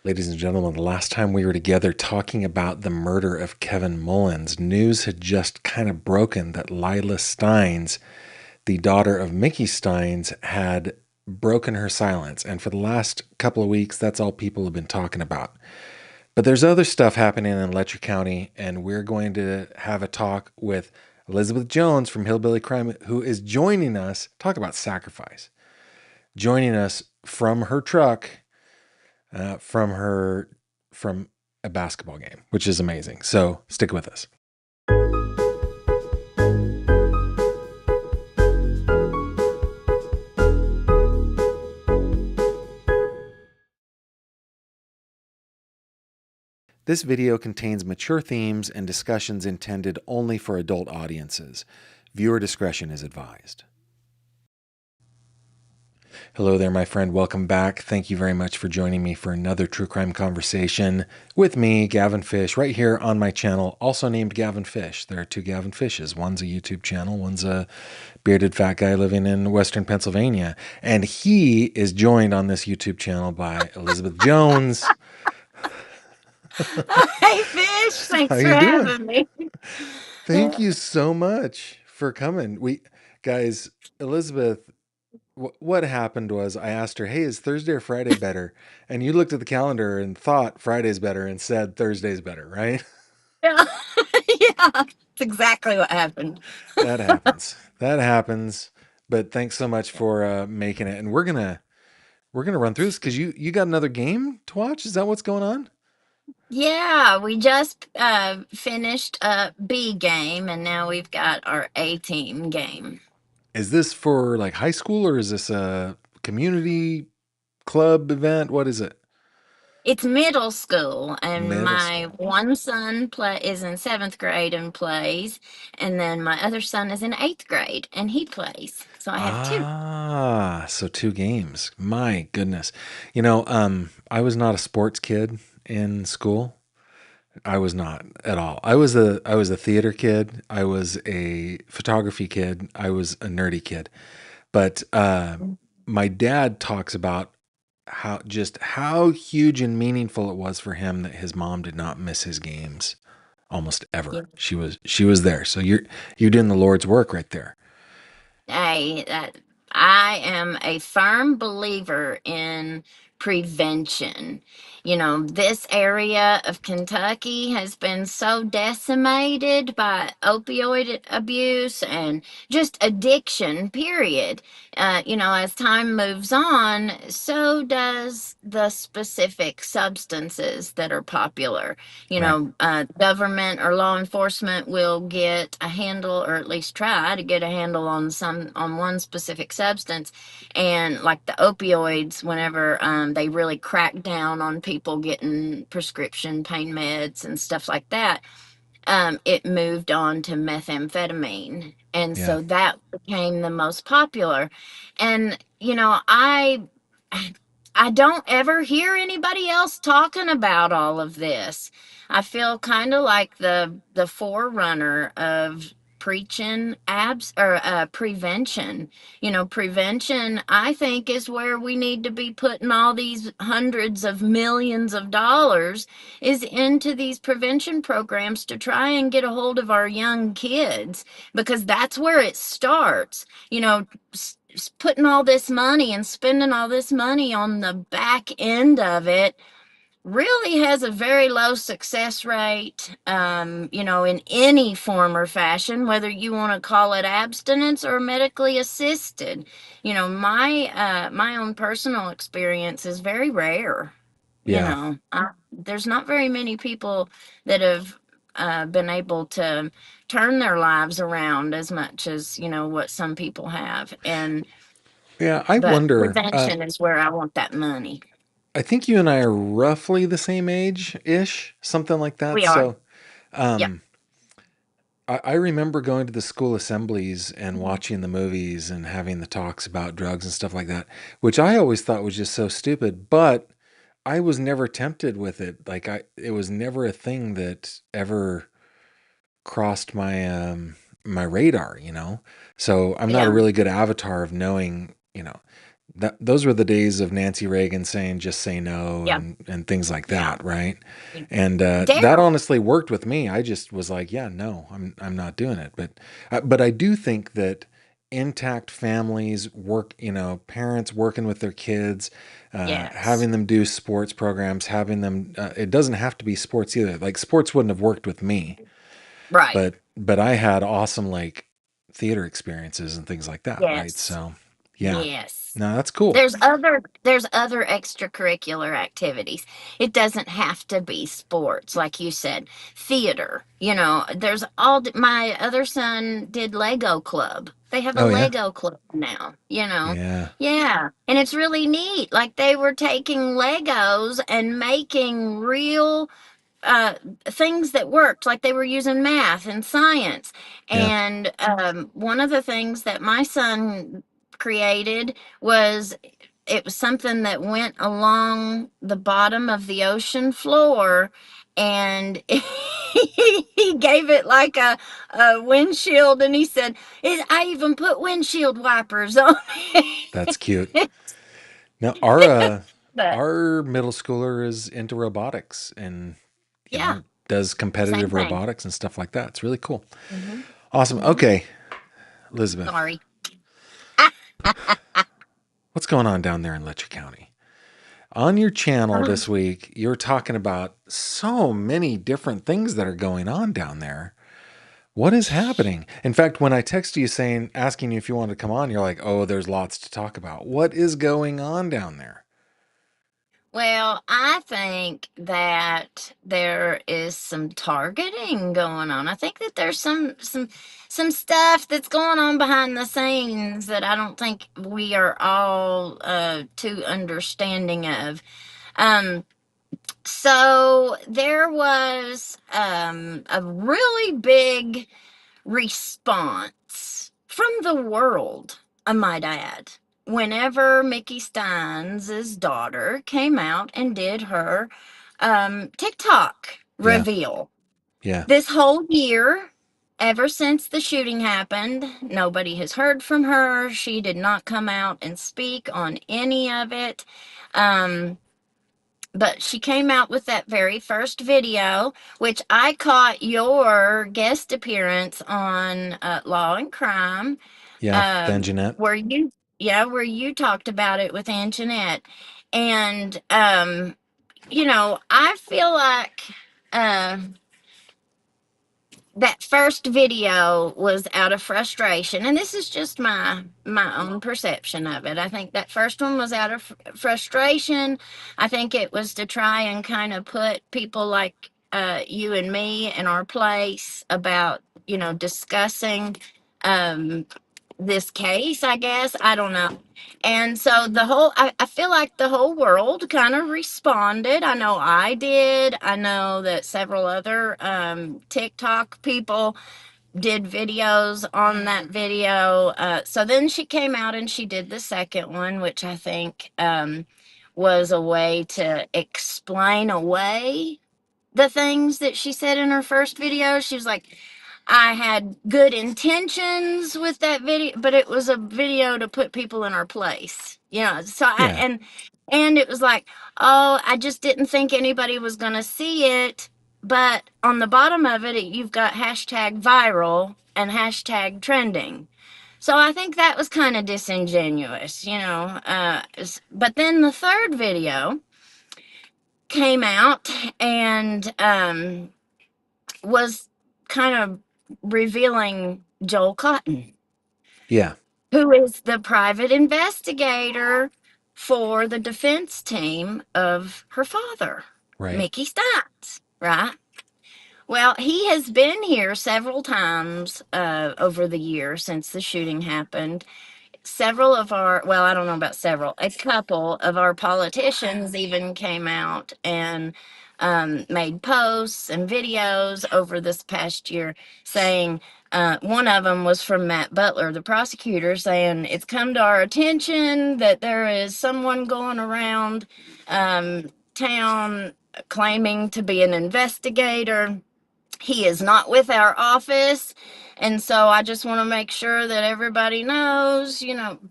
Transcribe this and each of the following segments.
Ladies and gentlemen, the last time we were together talking about the murder of Kevin Mullins, news had just kind of broken that Lila Steins, the daughter of Mickey Steins, had broken her silence. And for the last couple of weeks, that's all people have been talking about. But there's other stuff happening in Letcher County, and we're going to have a talk with Elizabeth Jones from Hillbilly Crime, who is joining us. Talk about sacrifice. Joining us from her truck from a basketball game, which is amazing. So stick with us. This video contains mature themes and discussions intended only for adult audiences. Viewer discretion is advised. Hello there, my friend. Welcome back. Thank you very much for joining me for another true crime conversation with me, Gavin Fish, right here on my channel, also named Gavin Fish. There are two Gavin Fishes. One's a YouTube channel, one's a bearded fat guy living in Western Pennsylvania. And he is joined on this YouTube channel by Elizabeth Jones. Hey, Fish. How Thanks for you doing? having me. Thank you so much for coming. Guys, Elizabeth, what happened was I asked her, "Hey, is Thursday or Friday better?" And you looked at the calendar and thought Friday's better and said Thursday's better, right? Yeah, yeah, that's exactly what happened. That happens. That happens. But thanks so much for making it. And we're gonna run through this because you got another game to watch. Is that what's going on? Yeah, we just finished a B game, and now we've got our A team game. Is this for like high school or is this a community club event? What is it? It's middle school, and Middle my school. one son is in seventh grade and plays, and then my other son is in eighth grade and he plays. So I have two. Ah, so two games. My goodness. I was not a sports kid in school. I was not at all. I was a theater kid. I was a photography kid. I was a nerdy kid. But my dad talks about how huge and meaningful it was for him that his mom did not miss his games almost Yeah. ever. She was there. So you're doing the Lord's work right there. I I am a firm believer in prevention. This area of Kentucky has been so decimated by opioid abuse and just addiction, period. As time moves on, so does the specific substances that are popular. Right. Government or law enforcement will get a handle, or at least try to get a handle on one specific substance, and like the opioids, whenever they really crack down on people getting prescription pain meds and stuff like that, it moved on to methamphetamine, and Yeah. so that became the most popular. And I don't ever hear anybody else talking about all of this. I feel kind of like the forerunner of preaching abs or prevention. Prevention, I think, is where we need to be putting all these hundreds of millions of dollars, is into these prevention programs to try and get a hold of our young kids, because that's where it starts. Putting all this money and spending all this money on the back end of it really has a very low success rate, in any form or fashion, whether you want to call it abstinence or medically assisted. My own personal experience is very rare. Yeah. There's not very many people that have been able to turn their lives around as much as what some people have. And Yeah. I but wonder. prevention is where I want that money. I think you and I are roughly the same age ish, something like that. We are. So, Yep. um, I remember going to the school assemblies and watching the movies and having the talks about drugs and stuff like that, which I always thought was just so stupid. But I was never tempted with it. It was never a thing that ever crossed my radar. So I'm not a Yeah. really good avatar of knowing, those were the days of Nancy Reagan saying just say no Yeah. and things like Yeah. that, right? And that Daryl. honestly worked with me. I just was like, yeah, no, I'm not doing it. But I do think that intact families work, parents working with their kids, Yes. having them do sports programs, having them. It doesn't have to be sports either. Like sports wouldn't have worked with me, Right. but I had awesome like theater experiences and things like that, right? Yes. So yeah, Yes. no, that's cool. There's other extracurricular activities. It doesn't have to be sports, like you said. Theater. There's my other son did Lego Club. They have a Oh yeah, Lego Club now. yeah, Yeah. And it's really neat. Like they were taking Legos and making real uh, things that worked, like they were using math and science. yeah. And one of the things that my son created was it was something that went along the bottom of the ocean floor. And he gave it like a windshield, and he said, I even put windshield wipers on That's cute. it. Now But our middle schooler is into robotics and yeah, does same competitive thing. robotics and stuff like that. It's really cool. Hmm. Awesome. Hmm. Okay, Elizabeth, Sorry. what's going on down there in Letcher County? On your channel this week, you're talking about so many different things that are going on down there. What is happening? In fact, when I text you asking you if you wanted to come on, you're like, "Oh, there's lots to talk about." What is going on down there? Well, I think that there is some targeting going on. I think that there's some stuff that's going on behind the scenes that I don't think we are all too understanding of. Um, so there was a really big response from the world, I might add, whenever Mickey Stein's daughter came out and did her TikTok Yeah, reveal. yeah, This whole year, ever since the shooting happened, nobody has heard from her. She did not come out and speak on any of it. Um, but she came out with that very first video, which I caught your guest appearance on Law and Crime, yeah. Then um, Jeanette. where you, yeah, where you talked about it with Anjanette. And, I feel like uh, that first video was out of frustration, and this is just my own perception of it. I think that first one was out of frustration. I think it was to try and kind of put people like you and me in our place about discussing um this case, I guess. I don't know. And so I feel like the whole world kind of responded. I know I did. I know that several other TikTok people did videos on that video. So then she came out and she did the second one, which I think was a way to explain away the things that she said in her first video. She was like, I had good intentions with that video, but it was a video to put people in our place. So Yeah, and it was like, oh, I just didn't think anybody was going to see it. But on the bottom of it, you've got hashtag viral and hashtag trending. So I think that was kind of disingenuous. But then the third video came out and was kind of revealing Joel Cotton, yeah. who is the private investigator for the defense team of her father, Right. Mickey Stites, right? Well, he has been here several times over the years since the shooting happened. Several of our, well, I don't know about several, a couple of our politicians even came out and made posts and videos over this past year saying, one of them was from Matt Butler, the prosecutor, saying it's come to our attention that there is someone going around town claiming to be an investigator. He is not with our office. And so I just want to make sure that everybody knows,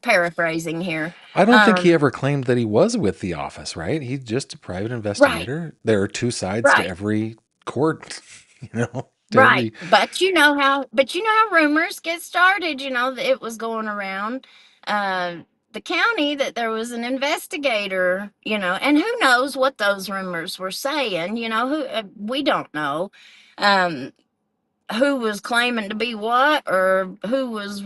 paraphrasing here. I don't think he Um, ever claimed that he was with the office, right? He's just a private right, investigator. There are two sides to right. every court, to Right. every. But you know how rumors get started, that it was going around uh the county that there was an investigator, and who knows what those rumors were saying, who we don't know. Um who was claiming to be what, or who was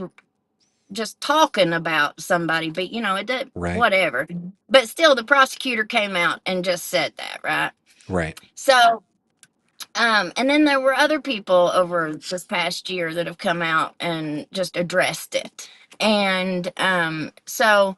just talking about somebody, but it did Right, whatever. But still the prosecutor came out and just said that, right? right. So and then there were other people over this past year that have come out and just addressed it. And so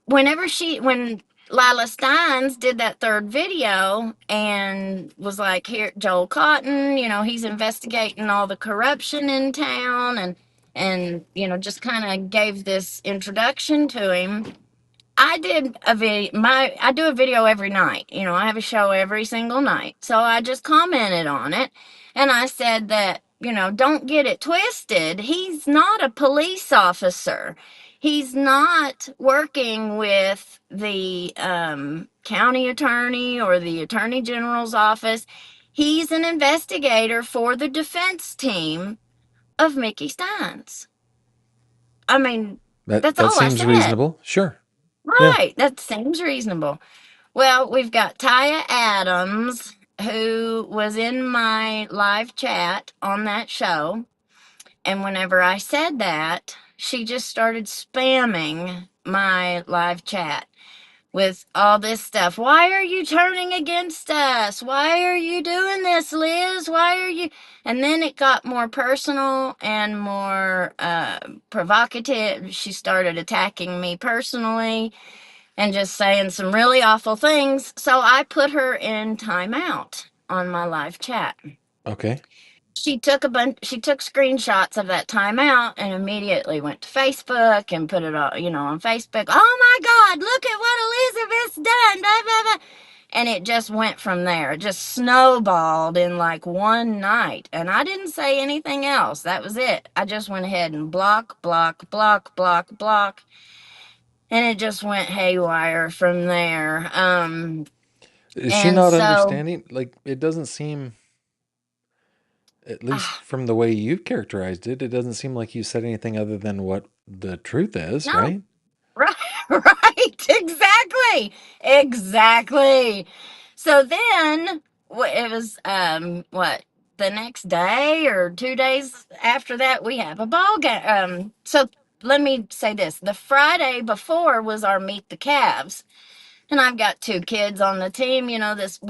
when Lila Steins did that third video and was like, here, Joel Cotton, he's investigating all the corruption in town, and just kind of gave this introduction to him. I do a video every night. I have a show every single night. So I just commented on it and I said that, don't get it twisted. He's not a police officer. He's not working with the county attorney or the attorney general's office. He's an investigator for the defense team of Mickey Steins. I mean, That that's that all I seems said. reasonable. Sure. Yeah. Right. That seems reasonable. Well, we've got Taya Adams, who was in my live chat on that show. And whenever I said that, she just started spamming my live chat with all this stuff. Why are you turning against us? Why are you doing this, Liz? Why are you? And then it got more personal and more provocative. She started attacking me personally and just saying some really awful things. So I put her in timeout on my live chat. Okay. She took screenshots of that timeout and immediately went to Facebook and put it all, on Facebook. Oh my God, look at what Elizabeth's done. Blah, blah, blah. And it just went from there. It just snowballed in like one night. And I didn't say anything else. That was it. I just went ahead and block, block, block, block, block. And it just went haywire from there. Is she And not so, understanding? Like, it doesn't seem, at least ah, from the way you've characterized it, it doesn't seem like you said anything other than what the truth is, no, right? right, right, exactly, exactly. So then it was, what, the next day or 2 days after that, we have a ball game. So let me say this: the Friday before was our Meet the Cavs, and I've got two kids on the team. This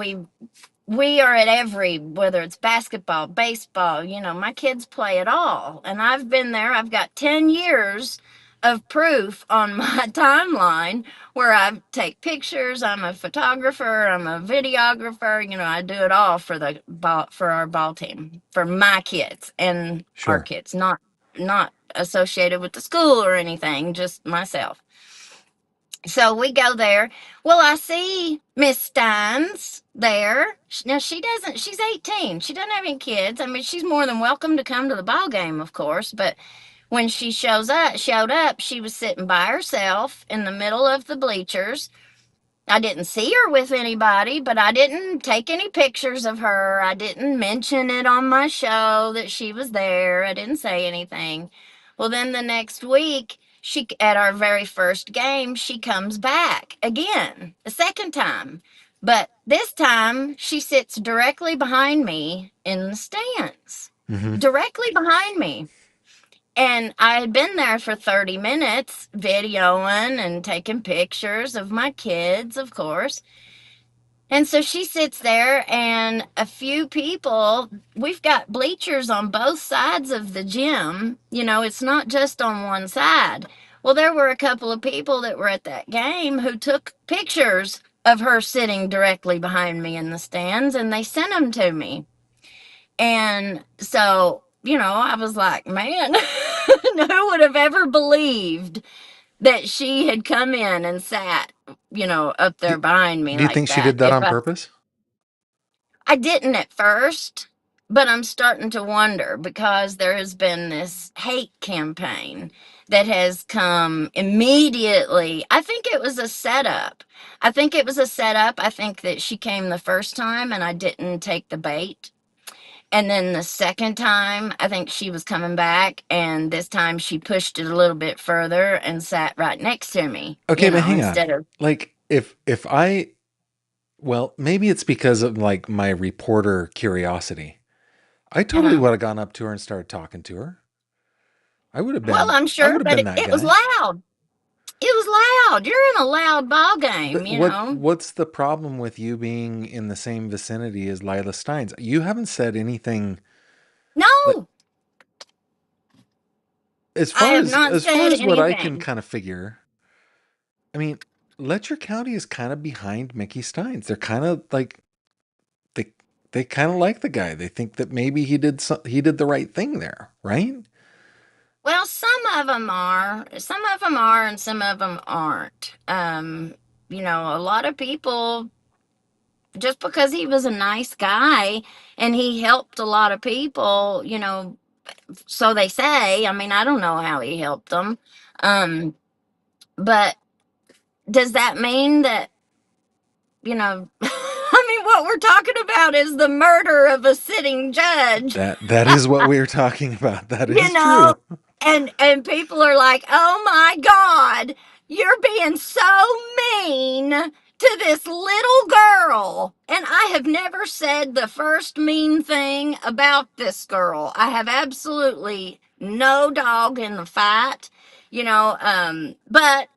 we are at every, whether it's basketball, baseball, my kids play it all. And I've been there. I've got 10 years of proof on my timeline where I take pictures. I'm a photographer, I'm a videographer, I do it all for the ball, for our ball team, for my kids and our Sure. kids, not associated with the school or anything, just myself. So we go there. Well, I see Miss Steins there. Now she's 18. She doesn't have any kids. I mean, she's more than welcome to come to the ball game, of course, but when she showed up, she was sitting by herself in the middle of the bleachers. I didn't see her with anybody, but I didn't take any pictures of her. I didn't mention it on my show that she was there. I didn't say anything. Well, then the next week, she at our very first game, she comes back again, a second time. But this time, she sits directly behind me in the stands. Hmm. Directly behind me. And I had been there for 30 minutes videoing and taking pictures of my kids, of course. And so she sits there, and a few people, we've got bleachers on both sides of the gym. It's not just on one side. Well, there were a couple of people that were at that game who took pictures of her sitting directly behind me in the stands, and they sent them to me. And so, I was like, man, who would have ever believed that she had come in and sat, up Do, there behind me do you like think she that? did that on purpose? I didn't at first. But I'm starting to wonder because there has been this hate campaign that has come immediately. I think it was a setup. I think it was a setup. I think that she came the first time and I didn't take the bait. And then the second time, I think she was coming back, and this time she pushed it a little bit further and sat right next to me, Okay, but hang on. instead of, Like if I well, maybe it's because of like my reporter curiosity. I totally uh, would have gone up to her and started talking to her. well, I'm I sure, would have but been it, that it was guy. loud. It was loud. You're in a loud ball game, But what's the problem with you being in the same vicinity as Lila Steins? You haven't said anything like No, I have not as far said as what I can anything. kind of figure. I mean, Letcher County is kind of behind Mickey Steins. They're kind of like they they kind of like the guy. They think that maybe he did the right thing there, right? Well, some of them are, and some of them aren't. A lot of people, just because he was a nice guy and he helped a lot of people, so they say. I mean, I don't know how he helped them. Um, but does that mean that, I mean, what we're talking about is the murder of a sitting judge, That is what we are talking about. That you is know, true. and people are like, "Oh my God, you're being so mean to this little girl." And I have never said the first mean thing about this girl. I have absolutely no dog in the fight, but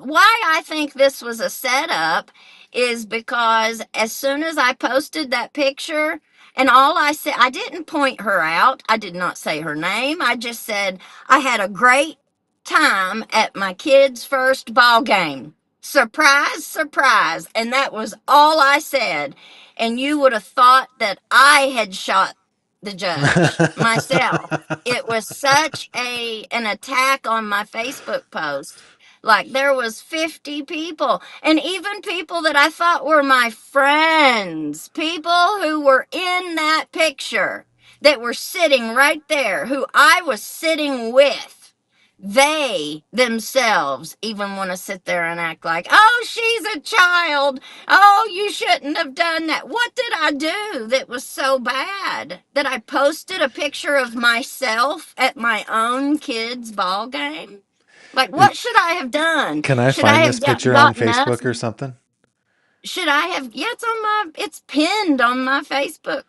why I think this was a setup is because as soon as I posted that picture, and all I said, I didn't point her out. I did not say her name. I just said I had a great time at my kid's first ball game. Surprise, surprise. And that was all I said. And you would have thought that I had shot the judge myself. It was such an attack on my Facebook post. Like there was 50 people, and even people that I thought were my friends, people who were in that picture that were sitting right there, who I was sitting with. They themselves even want to sit there and act like, "Oh, she's a child. Oh, you shouldn't have done that." What did I do that was so bad that I posted a picture of myself at my own kid's ball game? Like, what should I have done? Can I Should I find have this picture on gotten up? Facebook or something? Should I have? Yeah, it's pinned on my Facebook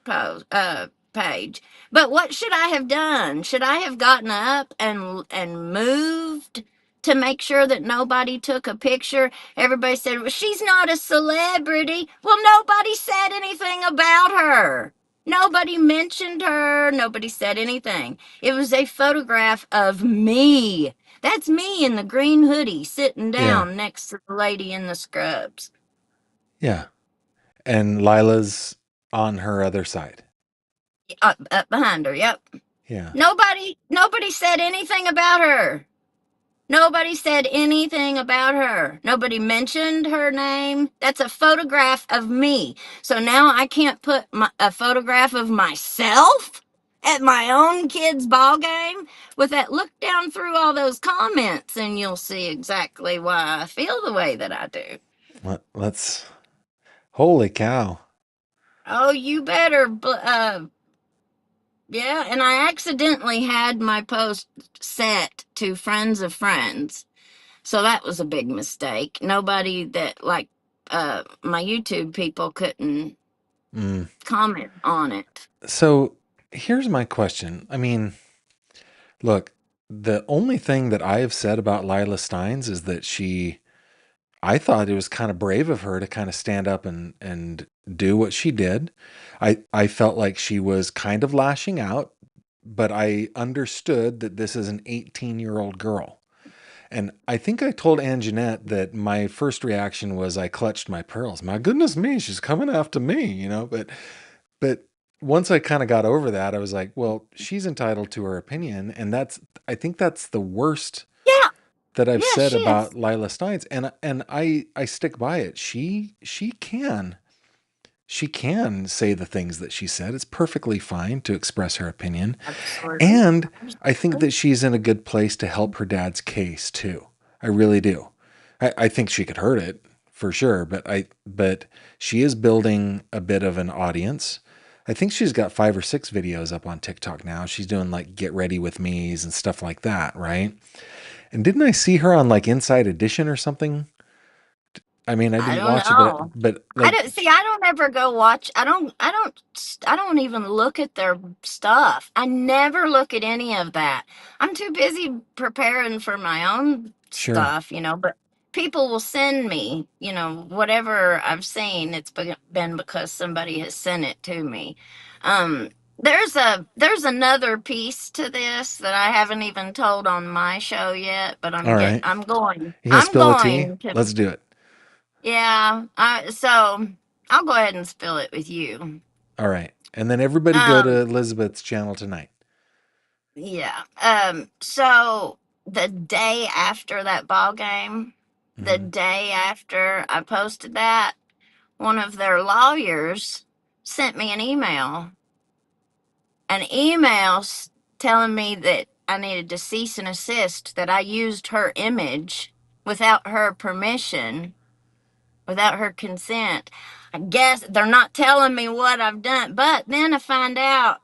page. But what should I have done? Should I have gotten up and moved to make sure that nobody took a picture? Everybody said, "Well, she's not a celebrity." Well, nobody said anything about her. Nobody mentioned her. Nobody said anything. It was a photograph of me. That's me in the green hoodie sitting Yeah. down next to the lady in the scrubs. Yeah. And Lila's on her other side. Up behind her. Yep. Yeah. Nobody said anything about her. Nobody said anything about her. Nobody mentioned her name. That's a photograph of me. So now I can't put a photograph of myself at my own kid's ball game with that. Look down through all those comments and you'll see exactly why I feel the way that I do. Let's holy cow. Oh, you better yeah, and I accidentally had my post set to friends of friends. So that was a big mistake. Nobody that like my YouTube people couldn't Mm. comment on it. So here's my question. I mean, look, the only thing that I have said about Lila Steins is that I thought it was kind of brave of her to kind of stand up and do what she did. I felt like she was kind of lashing out, but I understood that this is an 18-year-old girl. And I think I told Ann Jeanette that my first reaction was I clutched my pearls. My goodness me, she's coming after me, but once I kind of got over that, I was like, well, she's entitled to her opinion, and I think that's the worst Yeah, that I've yeah, said she about is. Lila Steins, and I stick by it. She can she can say the things that she said. It's perfectly fine to express her opinion. Absolutely. And I think Absolutely. that she's in a good place to help her dad's case too. I really do. I think she could hurt it for sure, but she is building a bit of an audience. I think she's got 5 or 6 videos up on TikTok now. She's doing like get ready with me's and stuff like that, right? And didn't I see her on like Inside Edition or something? I mean, I I didn't don't watch it, but know. I like, don't see. I don't ever go watch. I don't even look at their stuff. I never look at any of that. I'm too busy preparing for my own sure. stuff, But people will send me, whatever I've seen. Been because somebody has sent it to me. Um, there's another piece to this that I haven't even told on my show yet, but All right. You gonna I'm spill the tea? going to. Let's do it. Yeah, so I'll go ahead and spill it with you. All right. And then everybody go to Um, Elizabeth's channel tonight. yeah. So the day after that ball game, the Mm-hmm. day after I posted that, one of their lawyers sent me an email telling me that I needed to cease and assist, that I used her image without her permission, without her consent. I guess they're not telling me what I've done, but then I find out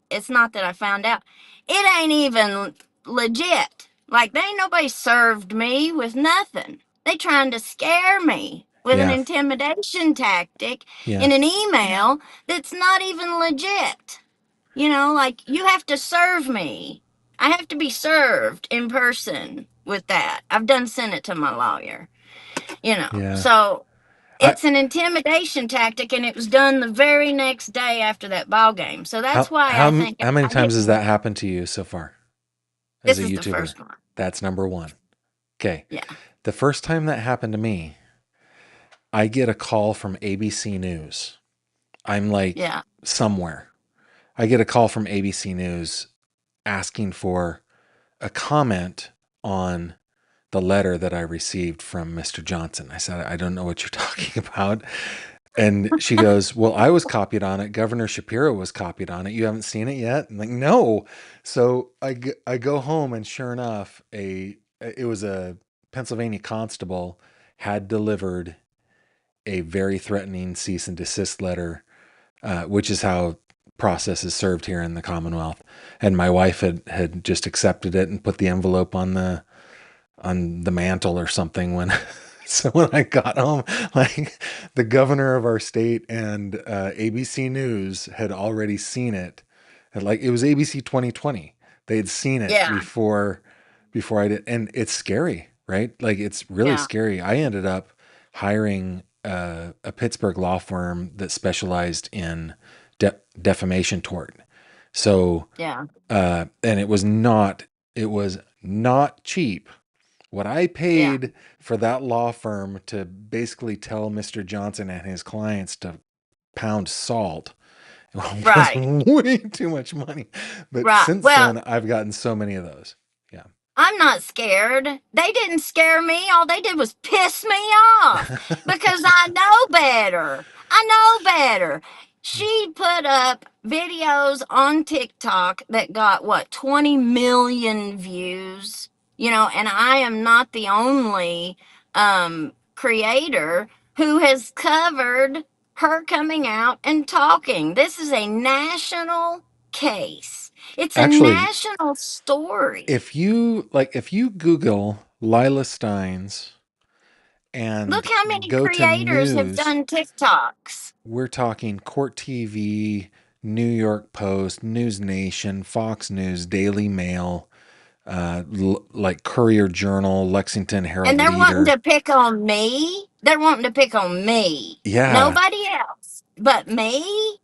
it's not that I found out. It ain't even legit. Like, they ain't nobody served me with nothing. They trying to scare me with an Yeah. intimidation tactic Yeah. in an email that's not even legit. Like, you have to serve me. I have to be served in person with that. I've done sent it to my lawyer. Yeah. So I it's an intimidation tactic, and it was done the very next day after that ball game. So that's why I think how many I hit times has that happened to you so far as a this is the YouTuber? first one. That's number one. Okay. Yeah. The first time that happened to me, I get a call from ABC News. I'm like Yeah. somewhere. I get a call from ABC News asking for a comment on the letter that I received from Mr. Johnson. I said, I don't know what you're talking about. And she goes, well, I was copied on it. Governor Shapiro was copied on it. You haven't seen it yet? I'm like, no. So I go home, and sure enough, it was a Pennsylvania constable had delivered a very threatening cease and desist letter, which is how process is served here in the Commonwealth. And my wife had just accepted it and put the envelope on the mantle or something when so when I got home, like the governor of our state and ABC News had already seen it. And like it was ABC 2020. They had seen it Yeah. before I did. And it's scary, right? Like it's really Yeah. scary. I ended up hiring a Pittsburgh law firm that specialized in defamation tort. So Yeah. and it was not cheap. What I Yeah. paid for that law firm to basically tell Mr. Johnson and his clients to pound salt was Right. way too much money. But Right. since Well, then, I've gotten so many of those. Yeah. I'm not scared. They didn't scare me. All they did was piss me off because I know better. I know better. She put up videos on TikTok that got what, 20 million views, and I am not the only creator who has covered her coming out and talking. This is a national case. It's a Actually, national story. if you Google Lila Steins Look and how many go to creators have news, done TikToks. we're talking Court TV, New York Post, News Nation, Fox News, Daily Mail, like Courier Journal, Lexington And Herald they're wanting Leader. to pick on me. They're wanting to pick on me. Yeah, Nobody else but me.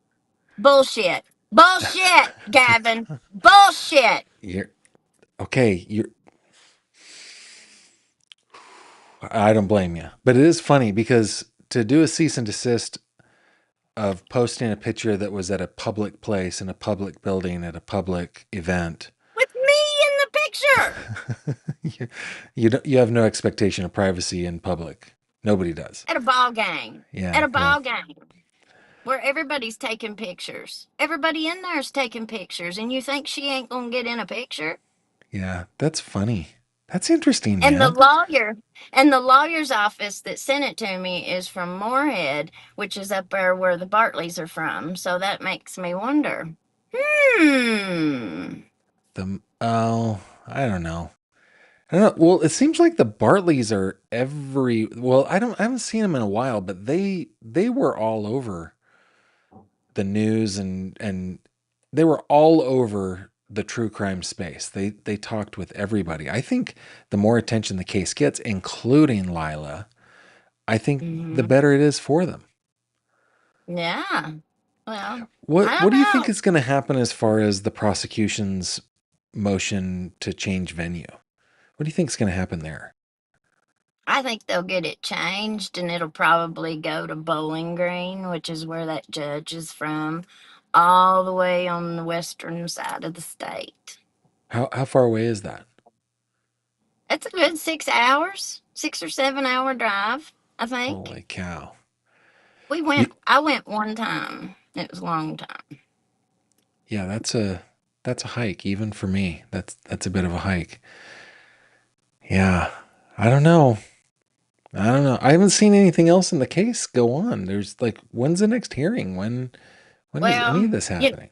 Bullshit. Bullshit, Gavin. Bullshit. you're okay. I don't blame you, but it is funny because to do a cease and desist of posting a picture that was at a public place in a public building at a public event, With me in the picture. you have no expectation of privacy in public. Nobody does. At a ball game. At Yeah, a well, ball game where everybody's taking pictures. Everybody in there is taking pictures, and you think she ain't gonna get in a picture? yeah, that's funny. That's interesting, And the man. lawyer and the lawyer's office that sent it to me is from Moorhead, which is up there where the Bartleys are from. So that makes me wonder. Hmm. Oh, I don't know. I don't know. Well, it seems like the Bartleys are well, I haven't seen them in a while, but they were all over the news and they were all over the true crime space. They talked with everybody. I think the more attention the case gets, including Lila, I think the Hmm. better it is for them. Yeah. Well, What I what don't do you think know. is going to happen as far as the prosecution's motion to change venue? What do you think is going to happen there? I think they'll get it changed and it'll probably go to Bowling Green, which is where that judge is from, all the way on the western side of the state. How far away is that? It's a good 6 hours, 6 or 7 hour drive, I think. Holy cow. I went one time. It was a long time. Yeah, that's a hike even for me. That's a bit of a hike. Yeah. I don't know. I don't know. I haven't seen anything else in the case go on. There's like when's the next hearing? When is any of Well, this happening?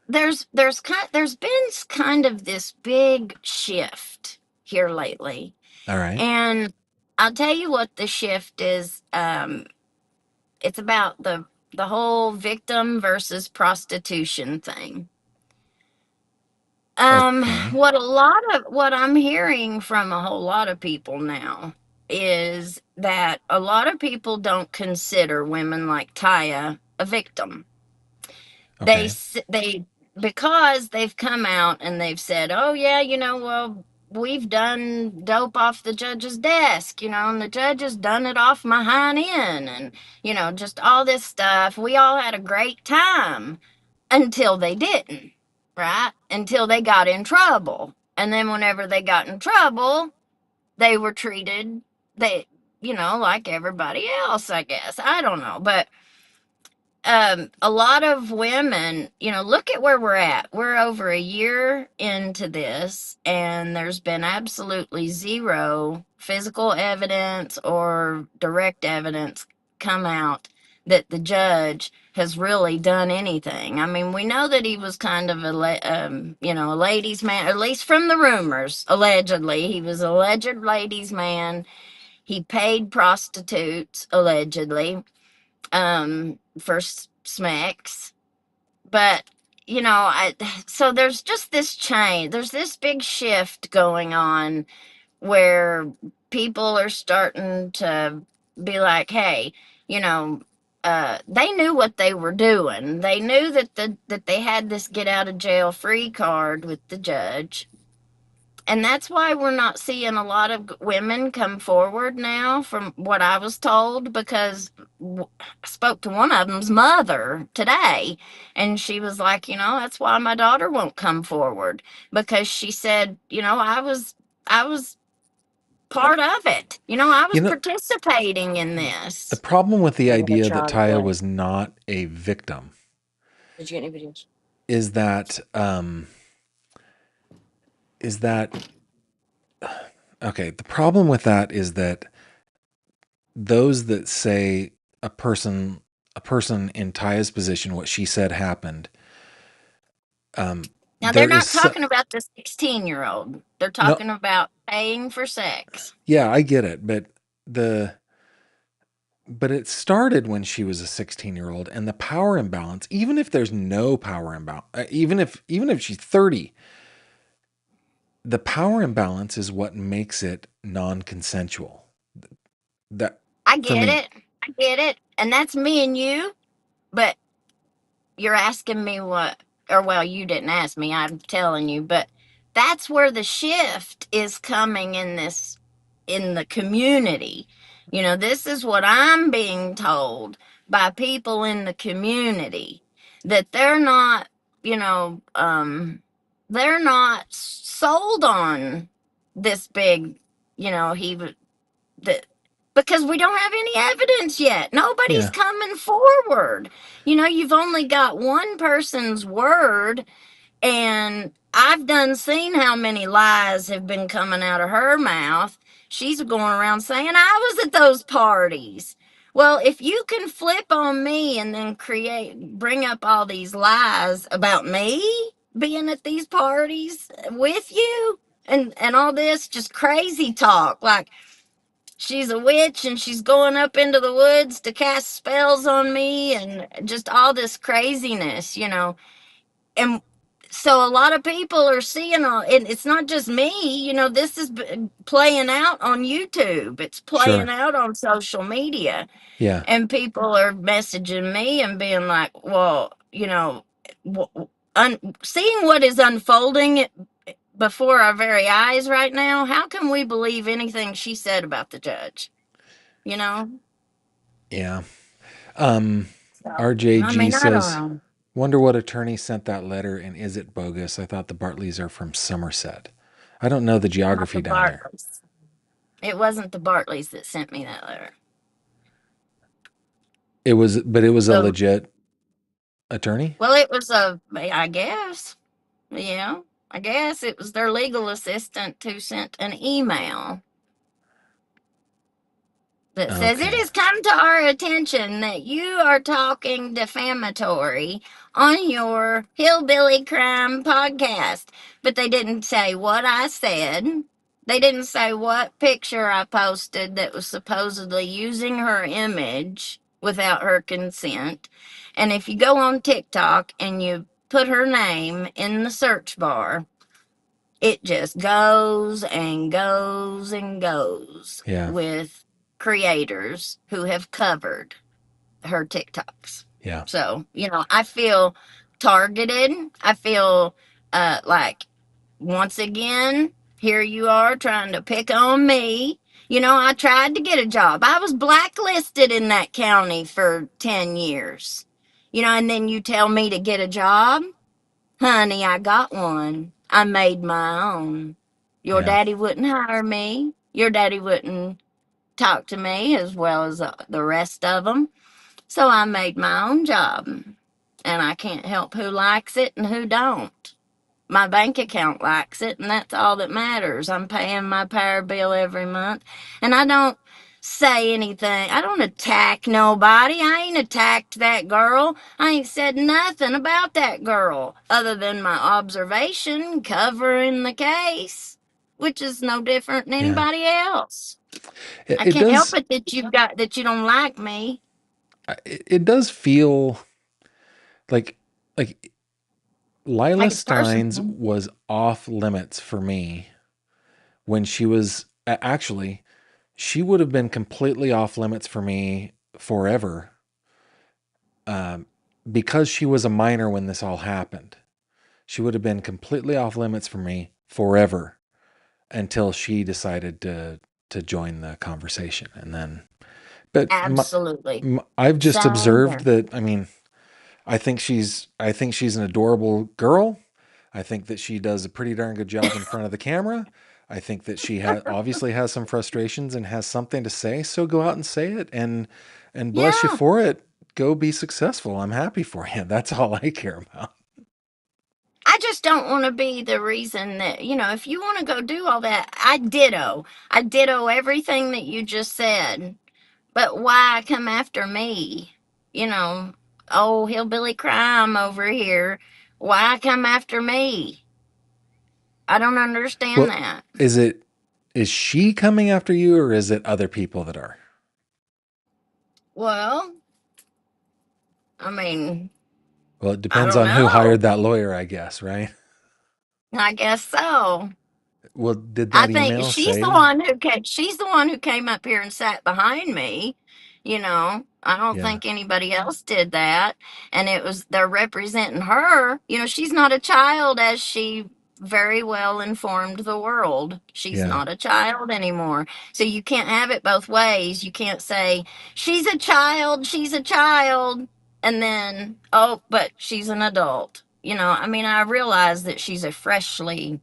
there's been kind of this big shift here lately. All right. And I'll tell you what the shift is. It's about the whole victim versus prostitution thing. Okay. What I'm hearing from a whole lot of people now is that a lot of people don't consider women like Taya a victim. They Okay. s- they Because they've come out and they've said, "Oh yeah, well, we've done dope off the judge's desk, and the judge has done it off my hind end, and just all this stuff. We all had a great time until they didn't, right? Until they got in trouble, and then whenever they got in trouble, they were treated they, like everybody else. I guess I don't know, but." A lot of women, look at where we're at. We're over a year into this, and there's been absolutely zero physical evidence or direct evidence come out that the judge has really done anything. I mean, we know that he was kind of a ladies' man, at least from the rumors. Allegedly, he was a alleged ladies' man. He paid prostitutes allegedly for smacks. But I so there's just this change. There's this big shift going on where people are starting to be like, hey, you know, they knew what they were doing. They knew that they had this get out of jail free card with the judge, and that's why we're not seeing a lot of women come forward now, from what I was told, because I spoke to one of them's mother today, and she was like, that's why my daughter won't come forward, because she said, I was part of it. I was You know, participating in the this. problem with the I'm gonna idea that try to Taya play. was not a victim Did you get any videos? is that is that okay, the problem with that is that those that say a person a person in Taya's position, what she said happened, Now, they're there is not talking about the 16-year-old. They're no, talking about paying for sex. yeah, I get it, the but it started when she was a 16-year-old, and the power imbalance, even if there's no power imbalance, even if she's 30, the power imbalance is what makes it non-consensual. That I for get me. it. I get it. And that's me and you, but you're asking me what, or well, you didn't ask me, I'm telling you, but that's where the shift is coming in the community. This is what I'm being told by people in the community, that you know, they're not sold on this big, he that. because we don't have any evidence yet. Nobody's Yeah, coming forward. You've only got one person's word, and I've done seen how many lies have been coming out of her mouth. She's going around saying, I was at those parties. Well, if you can flip on me and then bring up all these lies about me being at these parties with you and all this just crazy talk, like she's a witch and she's going up into the woods to cast spells on me and just all this craziness. And so a lot of people are seeing all, and it's not just me. This is playing out on YouTube, it's playing sure. out on social media, Yeah, and people are messaging me and being like, well, seeing what is unfolding before our very eyes right now, how can we believe anything she said about the judge? you know yeah. Um, so I RJG mean, I don't says, know. wonder what attorney sent that letter and is it bogus? I thought the Bartleys are from Somerset. I don't know the Not the geography down there. Bartleys. It wasn't the Bartleys that sent me that letter. But it was a The legit attorney? Well, it was I guess, I guess it was their legal assistant who sent an email that says, it Okay. has come to our attention that you are talking defamatory on your Hillbilly Crime podcast. But they didn't say what I said. They didn't say what picture I posted that was supposedly using her image without her consent. And if you go on TikTok and you put her name in the search bar, it just goes and goes and goes Yeah. with creators who have covered her TikToks. Yeah. So, I feel targeted. I feel like, once again, here you are trying to pick on me. I tried to get a job. I was blacklisted in that county for 10 years. And then you tell me to get a job? Honey, I got one. I made my own. Your Yeah. daddy wouldn't hire me. Your daddy wouldn't talk to me as well as the rest of them. So I made my own job. And I can't help who likes it and who don't. My bank account likes it, and that's all that matters. I'm paying my power bill every month, and I don't say anything. I don't attack nobody. I ain't attacked that girl. I ain't said nothing about that girl other than my observation covering the case, which is no different than Yeah. anybody else. I It can't help does it that you don't like me. it does feel like like Lila Take it Steins personal. was off limits for me when she was actually she would have been completely off limits for me forever, um, because she was a minor when this all happened. She would have been completely off limits for me forever until she decided to join the conversation, and then. But Absolutely. I've just Same observed here. that. I mean, I think she's an adorable girl. I think that she does a pretty darn good job in front of the camera. I think that she obviously has some frustrations and has something to say. So go out and say it, and bless you Yeah. for it. Go be successful. I'm happy for you. That's all I care about. I just don't want to be the reason that, if you want to go do all that, I ditto. I ditto everything that you just said. But why come after me? You know, oh, hillbilly crime over here. Why come after me? I don't understand Well, that. is she coming after you, or is it other people that are? Well, I mean, Well, it I depends don't on who know. hired that lawyer, I guess, right? I guess so. Well, did I that think email she's the say? one who came. She's the one who came up here and sat behind me. I don't Yeah, think anybody else did that. And they're representing her. She's not a child, as she very well informed the world. She's yeah, not a child anymore. So you can't have it both ways. You can't say she's a child, and then, oh, but she's an adult. I mean, I realize that she's a freshly,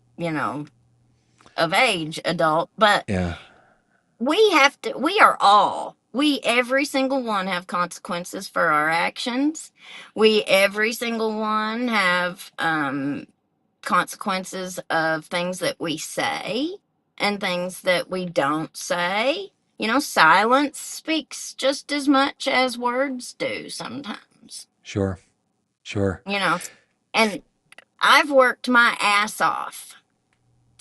of age adult, but yeah. every single one have consequences for our actions. We, every single one have consequences of things that we say and things that we don't say. You know, silence speaks just as much as words do sometimes. Sure. Sure. You know, and I've worked my ass off.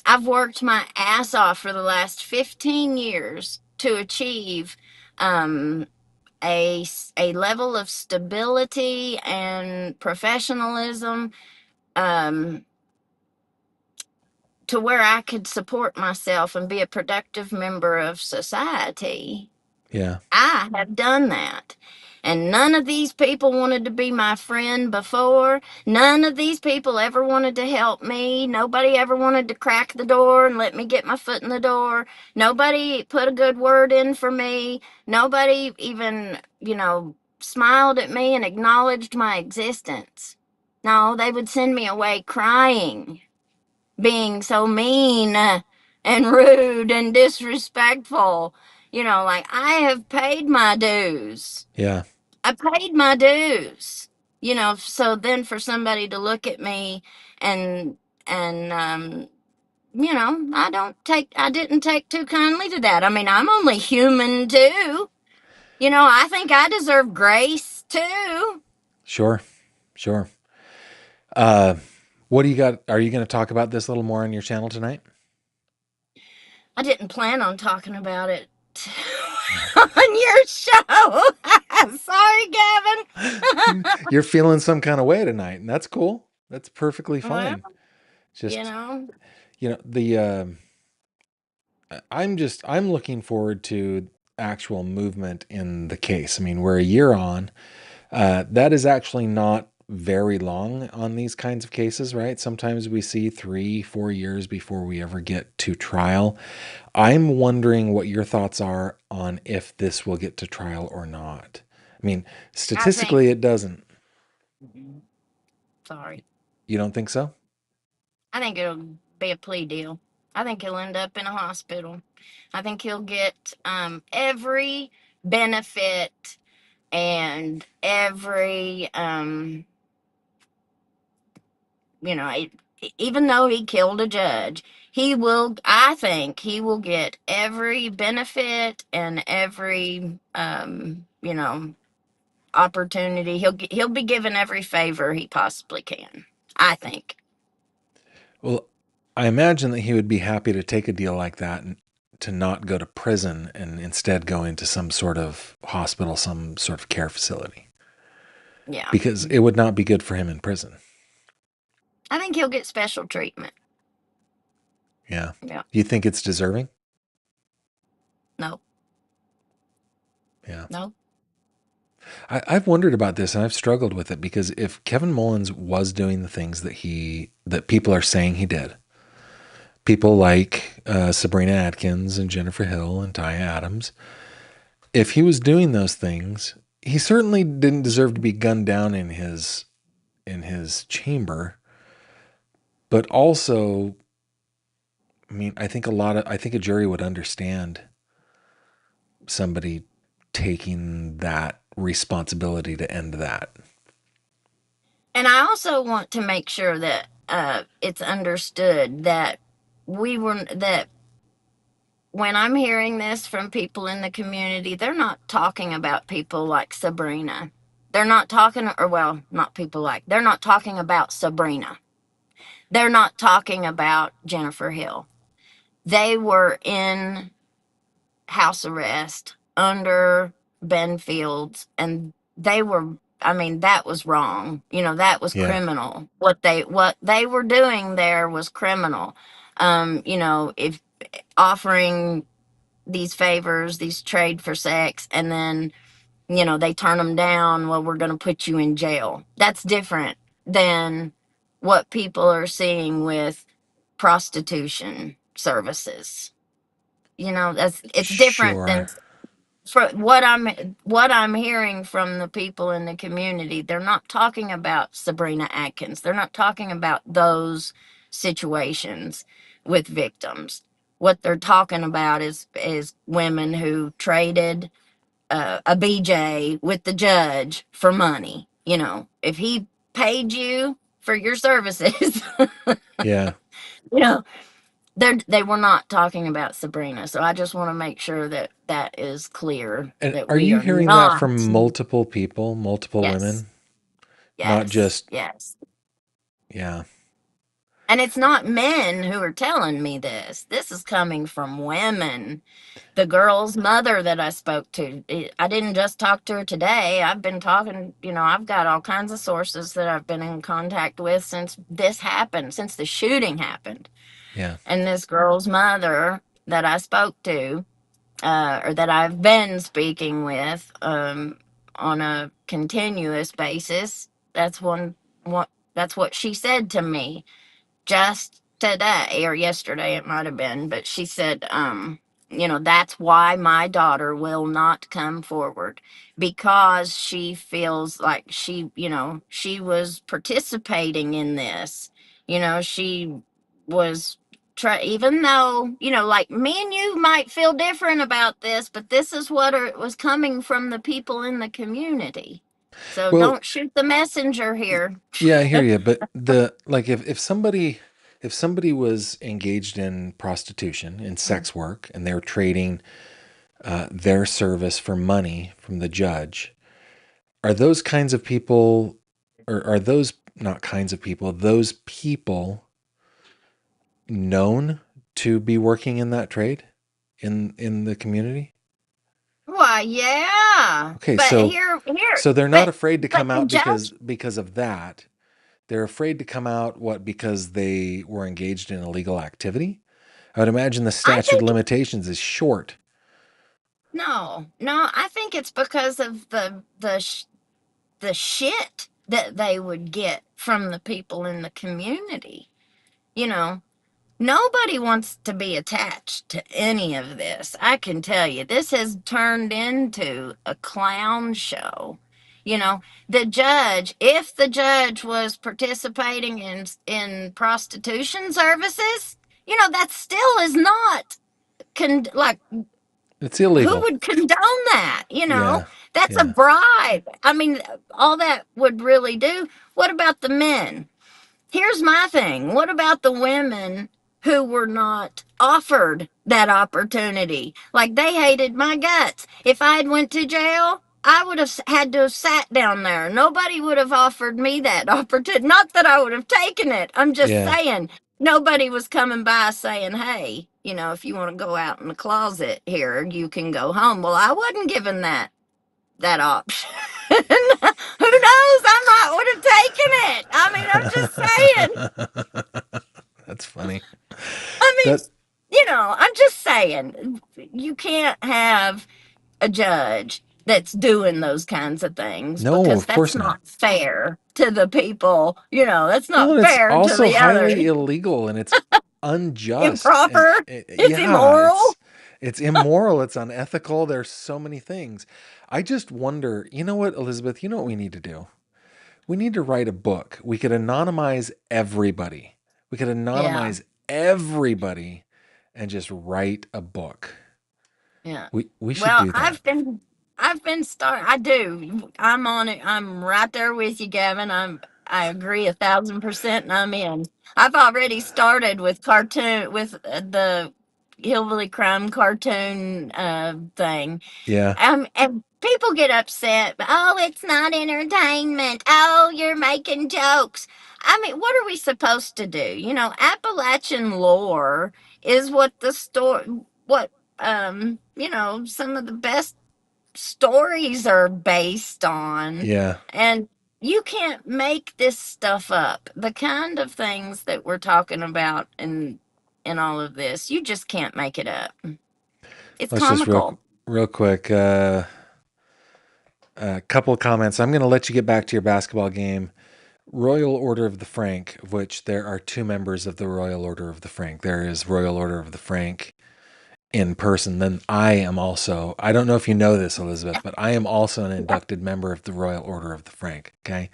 I've worked my ass off for the last 15 years to achieve um, a level of stability and professionalism, um, to where I could support myself and be a productive member of society. Yeah. I have done that. And none of these people wanted to be my friend before. None of these people ever wanted to help me. Nobody ever wanted to crack the door and let me get my foot in the door. Nobody put a good word in for me. Nobody even, smiled at me and acknowledged my existence. No, they would send me away crying, being so mean and rude and disrespectful. Like, I have paid my dues. Yeah. I paid my dues. So then for somebody to look at me and and I didn't take too kindly to that. I mean, I'm only human too. I think I deserve grace too. Sure. Sure. Uh, what do you got? Are you going to talk about this a little more on your channel tonight? I didn't plan on talking about it on your show. Sorry, Gavin. You're feeling some kind of way tonight, and that's cool. That's perfectly Well, fine. you Just, know, I'm looking forward to actual movement in the case. I mean, we're a year on. That is actually not very long on these kinds of cases, right? Sometimes we see 3, 4 years before we ever get to trial. I'm wondering what your thoughts are on if this will get to trial or not. I mean, I think, statistically, it doesn't. sorry, You don't think so? I think it'll be a plea deal. I think he'll end up in a hospital. I think he'll get every benefit and every, you know, it, even though he killed a judge, I think he will get every benefit and every, opportunity. He'll be given every favor he possibly can, I think. Well, I imagine that he would be happy to take a deal like that and to not go to prison and instead go into some sort of hospital, some sort of care facility, Yeah. because it would not be good for him in prison. I think he'll get special treatment. Yeah. Yeah. You think it's deserving? No. Yeah. No. I've wondered about this and I've struggled with it because if Kevin Mullins was doing the things that people are saying he did, people like Sabrina Atkins and Jennifer Hill and Ty Adams, if he was doing those things, he certainly didn't deserve to be gunned down in his chamber. But also, I mean, I think a jury would understand somebody taking that responsibility to end that. And I also want to make sure that it's understood that that when I'm hearing this from people in the community, they're not talking about people like Sabrina. They're not talking, or well, not people like, they're not talking about Sabrina. They're not talking about Jennifer Hill. They were in house arrest under Benfield's, and I mean, that was wrong. That was Yeah. criminal. What they were doing there was criminal. If offering these favors, these trade for sex, and then, they turn them down, well, we're going to put you in jail. That's different than what people are seeing with prostitution services. It's different Sure. than for what I'm hearing from the people in the community. They're not talking about Sabrina Atkins. They're not talking about those situations with victims. what they're talking about is women who traded a BJ with the judge for money. If he paid you for your services, Yeah. you know, they were not talking about Sabrina. So I just want to make sure that that is clear And that are we you are hearing that not. from multiple people, multiple Yes, women? Not yes, just, yes. yeah, And it's not men who are telling me this. This is coming from women. The girl's mother that I spoke to, I didn't just talk to her today. I've been talking, I've got all kinds of sources that I've been in contact with since this happened, since the shooting happened. yeah, And this girl's mother that I spoke to, or that I've been speaking with on a continuous basis, that's what she said to me just today or yesterday it might have been, but she said, that's why my daughter will not come forward, because she feels like she was participating in this. She was even though, like me and you might feel different about this, but this is what it was coming from the people in the community. So well, don't shoot the messenger here. yeah, I hear you. But the like, if somebody was engaged in prostitution, in sex work, and they're trading their service for money from the judge, are those kinds of people, or are those not kinds of people, those people known to be working in that trade in the community? Why, yeah. Okay, But so here, so they're not but afraid to but come the out judge, because of that. They're afraid to come out, what, because they were engaged in illegal activity? I would imagine the I statute of think limitations is short. no, no, I think it's because of the shit that they would get from the people in the community. You know, Nobody wants to be attached to any of this. I can tell you, this has turned into a clown show. You know, if the judge was participating in prostitution services, that still is not like It's who illegal. would condone that? Yeah. That's a Yeah. bribe. I mean, all that would really do. What about the men? Here's my thing. What about the women who were not offered that opportunity? Like they hated my guts. If I had went to jail, I would have had to have sat down there. Nobody would have offered me that opportunity. Not that I would have taken it. I'm just Yeah. saying nobody was coming by saying, "Hey, if you want to go out in the closet here, you can go home." Well, I wasn't given that option. Who knows? I might would have taken it. I mean, I'm just saying. That's funny. I mean, That I'm just saying. You can't have a judge that's doing those kinds of things no, because of that's course not. not fair to the people. That's Well, not and it's fair to also the other. highly illegal and it's unjust and Improper. It's yeah, immoral. it's immoral, it's unethical. There's so many things. I just wonder, you know what, Elizabeth, you know what we need to do? We need to write a book. We could anonymize everybody. We could Yeah. anonymize everybody and just write a book. Yeah. We should Well, do that. I've been I do. I'm on it. I'm right there with you, Gavin. I agree 1,000%, and I'm in. I've already started with the Hillbilly Crime cartoon thing. Yeah. And people get upset. Oh, it's not entertainment. Oh, you're making jokes. I mean, what are we supposed to do? Appalachian lore is what some of the best stories are based on. Yeah. And you can't make this stuff up. The kind of things that we're talking about in all of this, you just can't make it up. It's Let's just comical. real quick a couple of comments. I'm going to let you get back to your basketball game. Royal Order of the Frank, of which there are two members of the Royal Order of the Frank. There is Royal Order of the Frank in person. Then I am also, I don't know if you know this, Elizabeth, but I am also an inducted member of the Royal Order of the Frank. Okay.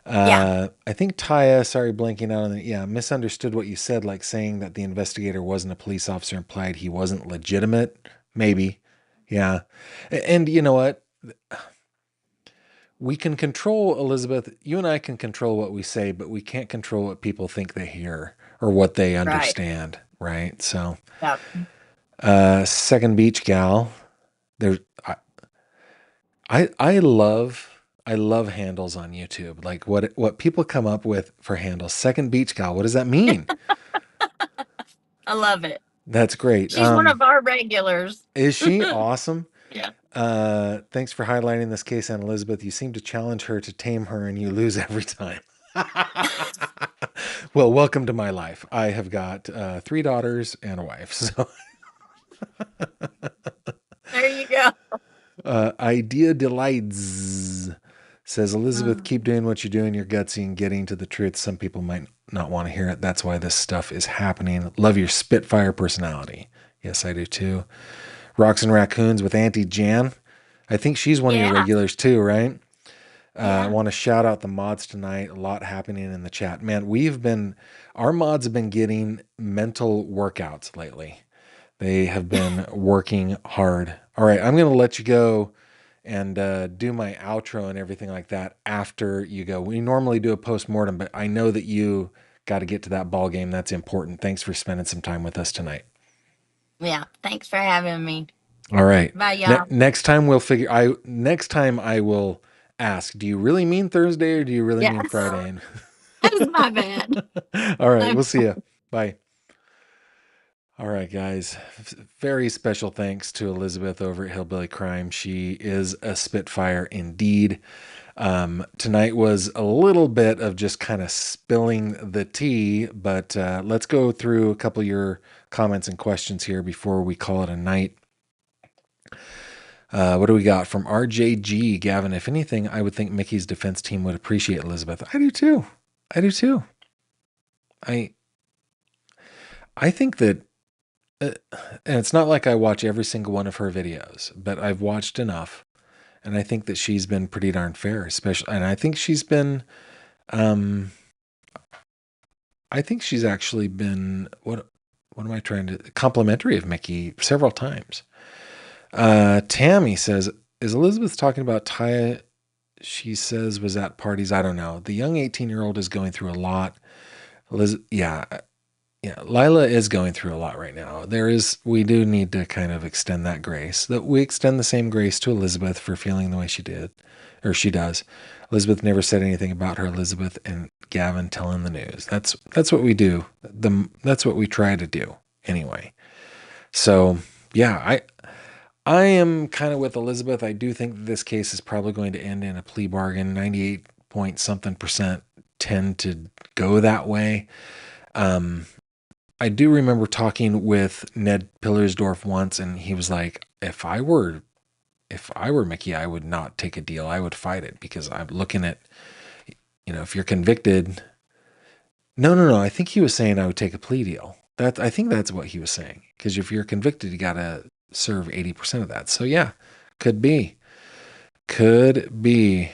Yeah, I think Taya, sorry, blanking out on it. Yeah, misunderstood what you said, like saying that the investigator wasn't a police officer implied he wasn't legitimate. Maybe. Yeah. And you know what? We can control, Elizabeth, you and I can control what we say, but we can't control what people think they hear or what they right. understand, right? So, Yeah. second beach gal, there's I love handles on YouTube. Like what people come up with for handles. Second beach gal, what does that mean? I love it. That's great. She's one of our regulars. Is she awesome? Yeah. Thanks for highlighting this case, Aunt Elizabeth. You seem to challenge her to tame her, and you lose every time. Well, welcome to my life. I have got three daughters and a wife. So, There you go. Idea Delights says, Elizabeth, keep doing what you're doing. You're gutsy and getting to the truth. Some people might not want to hear it. That's why this stuff is happening. Love your Spitfire personality. Yes, I do too. Rocks and Raccoons with Auntie Jan. I think she's one of your Yeah. regulars too, right? I Yeah. want to shout out the mods tonight. A lot happening in the chat. Man, our mods have been getting mental workouts lately. They have been working hard. All right, I'm going to let you go and do my outro and everything like that after you go. We normally do a post-mortem, but I know that you got to get to that ball game. That's important. Thanks for spending some time with us tonight. Yeah. Thanks for having me. All right. Bye, y'all. Next time I will ask, do you really mean Thursday or do you really Yeah. mean Friday? That was my bad. All right, we'll see you. Bye. All right, guys. Very special thanks to Elizabeth over at Hillbilly Crime. She is a Spitfire indeed. Tonight was a little bit of just kind of spilling the tea, but let's go through a couple of your comments and questions here before we call it a night. What do we got from RJG? Gavin, if anything, I would think Mickey's defense team would appreciate Elizabeth. I do too. I do too. I I think that and it's not like I watch every single one of her videos, but I've watched enough, and I think that she's been pretty darn fair, especially, and um, I think she's actually been what am I trying to complimentary of Mickey several times. Tammy says, "Is Elizabeth talking about Taya?" She says was at parties. I don't know. The young 18-year-old is going through a lot. Yeah, Lila is going through a lot right now. We do need to kind of extend that grace. That we extend the same grace to Elizabeth for feeling the way she did, or she does. Elizabeth never said anything about her. Elizabeth and Gavin telling the news. That's what we do. That's what we try to do anyway. So yeah, I am kind of with Elizabeth. I do think this case is probably going to end in a plea bargain. 98 point something percent tend to go that way. I do remember talking with Ned Pillersdorf once, and he was like, if I were Mickey, I would not take a deal. I would fight it because I'm looking at, if you're convicted. No, no, no. I think he was saying I would take a plea deal. I think that's what he was saying. Because if you're convicted, you got to serve 80% of that. So yeah, could be. Could be.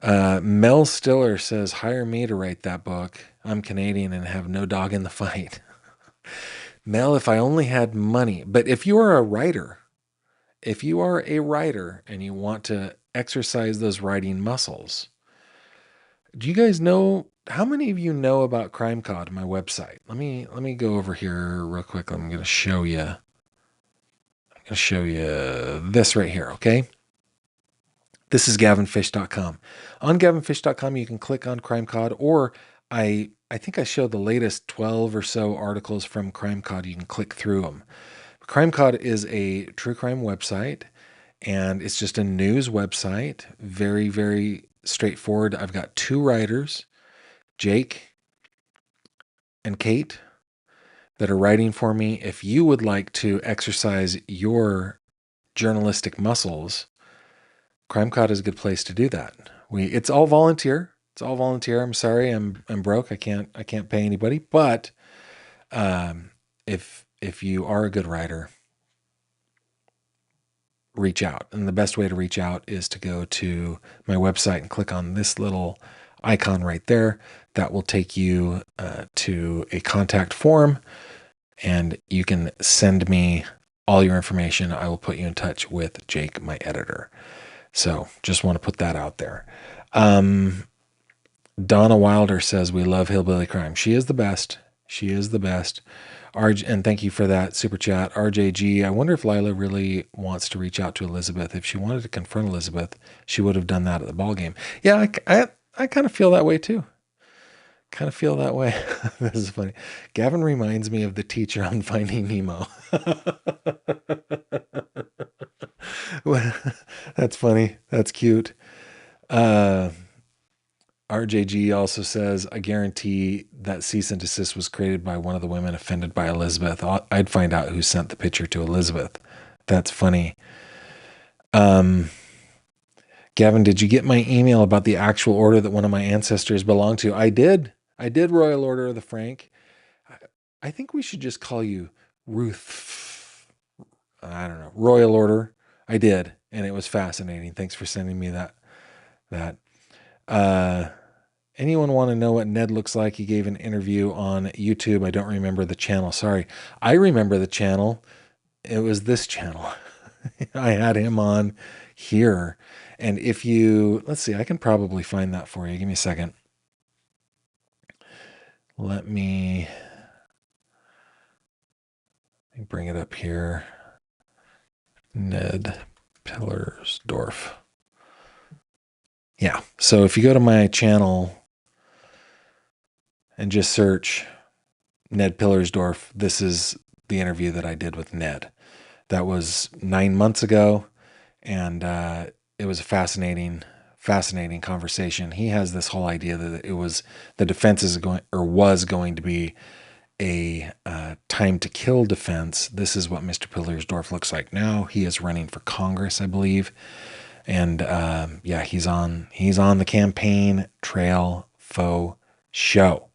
Mel Stiller says, hire me to write that book. I'm Canadian and have no dog in the fight. Mel, if I only had money. But if you are a writer, and you want to exercise those writing muscles, do you guys know how many of you know about Crime Cod, my website? Let me go over here real quick. I'm going to show you. I'm going to show you this right here, okay? This is gavinfish.com. On gavinfish.com, you can click on Crime Cod, or I think I showed the latest 12 or so articles from Crime Cod. You can click through them. Crime Cod is a true crime website, and it's just a news website. Very, very straightforward. I've got two writers, Jake and Kate, that are writing for me. If you would like to exercise your journalistic muscles, CrimeCod is a good place to do that. It's all volunteer. It's all volunteer. I'm sorry, I'm broke. I can't pay anybody. But if you are a good writer, reach out. And the best way to reach out is to go to my website and click on this little icon right there. That will take you to a contact form, and you can send me all your information. I will put you in touch with Jake, my editor. So just want to put that out there. Donna Wilder says, we love Hillbilly Crime. She is the best. She is the best. And thank you for that super chat. RJG, I wonder if Lila really wants to reach out to Elizabeth. If she wanted to confront Elizabeth, she would have done that at the ball game. Yeah, I kind of feel that way too. Kind of feel that way. This is funny. Gavin reminds me of the teacher on Finding Nemo. That's funny. That's cute. RJG also says, I guarantee that cease and desist was created by one of the women offended by Elizabeth. I'd find out who sent the picture to Elizabeth. That's funny. Gavin, did you get my email about the actual order that one of my ancestors belonged to? I did. Royal Order of the Frank. I think we should just call you Ruth. I don't know. Royal Order. I did. And it was fascinating. Thanks for sending me that. Anyone want to know what Ned looks like? He gave an interview on YouTube. I don't remember the channel. Sorry. I remember the channel. It was this channel. I had him on here. And if you, let's see, I can probably find that for you. Give me a second. Let me bring it up here. Ned Pillersdorf. Yeah. So if you go to my channel and just search Ned Pillersdorf, this is the interview that I did with Ned. That was 9 months ago, and it was a fascinating conversation. He has this whole idea that it was the defense was going to be a time to kill defense. This is what Mr. Pillersdorf looks like now. He is running for Congress, I believe. And yeah, he's on the campaign trail faux show.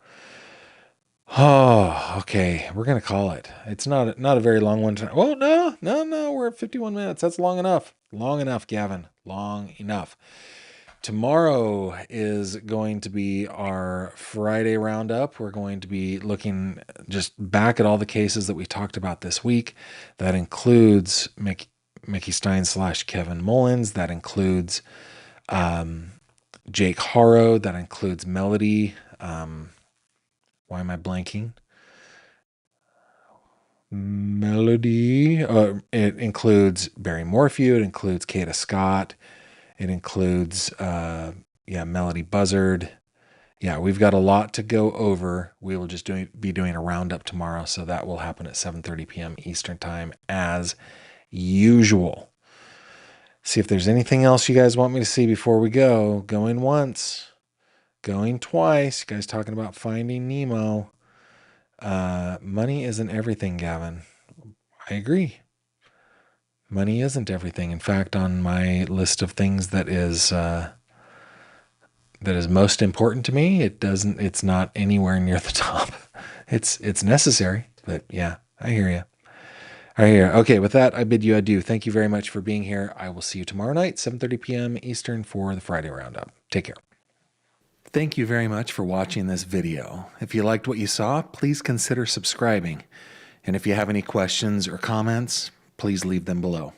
Oh, okay. We're gonna call it. It's not a very long one. Oh no. We're at 51 minutes. That's long enough. Long enough, Gavin. Long enough. Tomorrow is going to be our Friday roundup. We're going to be looking just back at all the cases that we talked about this week. That includes Mickey Stein / Kevin Mullins. That includes Jake Harrow. That includes Melody. Why am I blanking? Melody. It includes Barry Morphew. It includes Kata Scott. It includes, Melody Buzzard. Yeah, we've got a lot to go over. We will just be doing a roundup tomorrow, so that will happen at 7:30 p.m. Eastern Time as usual. See if there's anything else you guys want me to see before we go. Going once, going twice. You guys talking about Finding Nemo. Money isn't everything, Gavin. I agree. Money isn't everything. In fact, on my list of things that is most important to me, it's not anywhere near the top. It's necessary, but yeah, I hear you. Okay, with that, I bid you adieu. Thank you very much for being here. I will see you tomorrow night, 7:30 p.m. Eastern for the Friday Roundup. Take care. Thank you very much for watching this video. If you liked what you saw, please consider subscribing. And if you have any questions or comments, please leave them below.